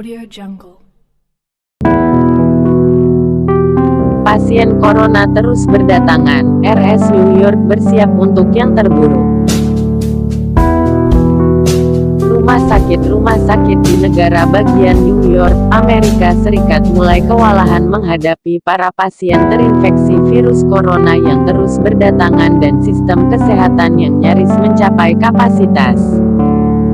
Audio Jungle. Pasien corona terus berdatangan, RS New York bersiap untuk yang terburuk. Rumah sakit di negara bagian New York, Amerika Serikat mulai kewalahan menghadapi para pasien terinfeksi virus corona yang terus berdatangan dan sistem kesehatan yang nyaris mencapai kapasitas.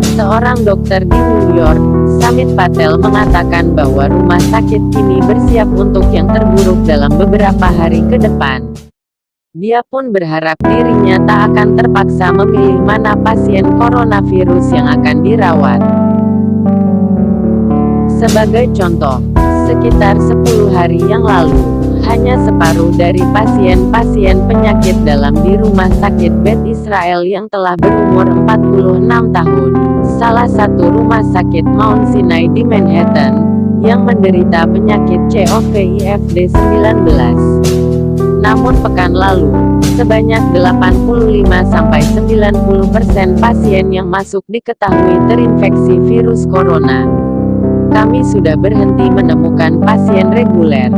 Seorang dokter di New York, Samit Patel, mengatakan bahwa rumah sakit kini bersiap untuk yang terburuk dalam beberapa hari ke depan. Dia pun berharap dirinya tak akan terpaksa memilih mana pasien coronavirus yang akan dirawat. Sebagai contoh, sekitar 10 hari yang lalu, hanya separuh dari pasien-pasien penyakit dalam di rumah sakit Beth Israel yang telah berumur 46 tahun, salah satu rumah sakit Mount Sinai di Manhattan, yang menderita penyakit COVID-19. Namun pekan lalu, sebanyak 85-90% pasien yang masuk diketahui terinfeksi virus corona. Kami sudah berhenti menemukan pasien reguler.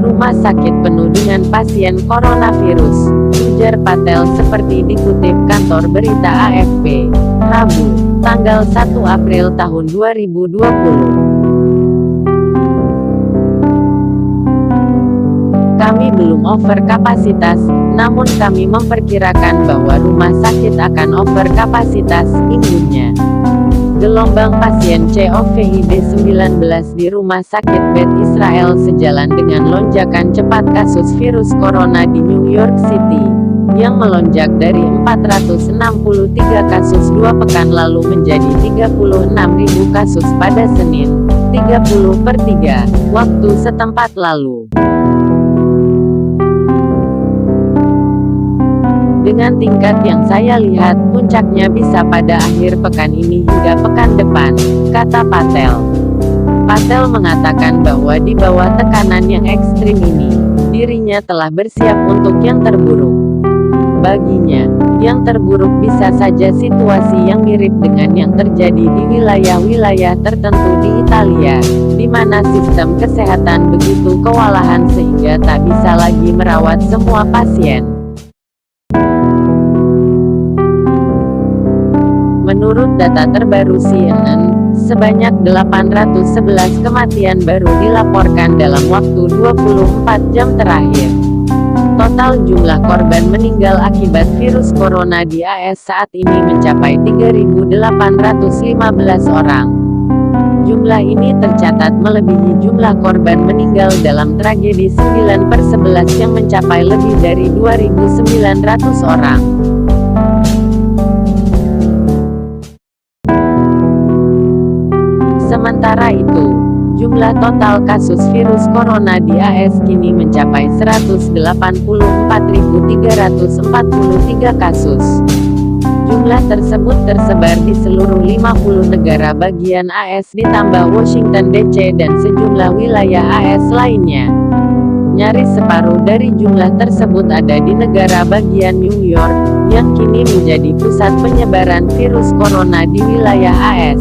Rumah sakit penuh dengan pasien coronavirus, ujar Patel seperti dikutip kantor berita AFP, Rabu, tanggal 1 April tahun 2020. Kami belum over kapasitas, namun kami memperkirakan bahwa rumah sakit akan over kapasitas, imbuhnya. Gelombang pasien COVID-19 di rumah sakit Beth Israel sejalan dengan lonjakan cepat kasus virus corona di New York City, yang melonjak dari 463 kasus 2 pekan lalu menjadi 36.000 kasus pada Senin, 30/3, waktu setempat lalu. Dengan tingkat yang saya lihat, puncaknya bisa pada akhir pekan ini hingga pekan depan, kata Patel. Patel mengatakan bahwa di bawah tekanan yang ekstrim ini, dirinya telah bersiap untuk yang terburuk. Baginya, yang terburuk bisa saja situasi yang mirip dengan yang terjadi di wilayah-wilayah tertentu di Italia, di mana sistem kesehatan begitu kewalahan sehingga tak bisa lagi merawat semua pasien. Menurut data terbaru CNN, sebanyak 811 kematian baru dilaporkan dalam waktu 24 jam terakhir. Total jumlah korban meninggal akibat virus corona di AS saat ini mencapai 3.815 orang. Jumlah ini tercatat melebihi jumlah korban meninggal dalam tragedi 9/11 yang mencapai lebih dari 2.900 orang. Sementara itu, jumlah total kasus virus corona di AS kini mencapai 184.343 kasus. Jumlah tersebut tersebar di seluruh 50 negara bagian AS ditambah Washington DC dan sejumlah wilayah AS lainnya. Nyaris separuh dari jumlah tersebut ada di negara bagian New York, yang kini menjadi pusat penyebaran virus corona di wilayah AS.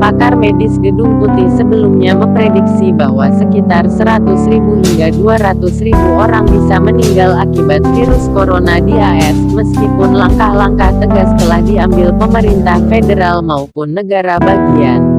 Pakar medis Gedung Putih sebelumnya memprediksi bahwa sekitar 100.000 hingga 200.000 orang bisa meninggal akibat virus corona di AS, meskipun langkah-langkah tegas telah diambil pemerintah federal maupun negara bagian.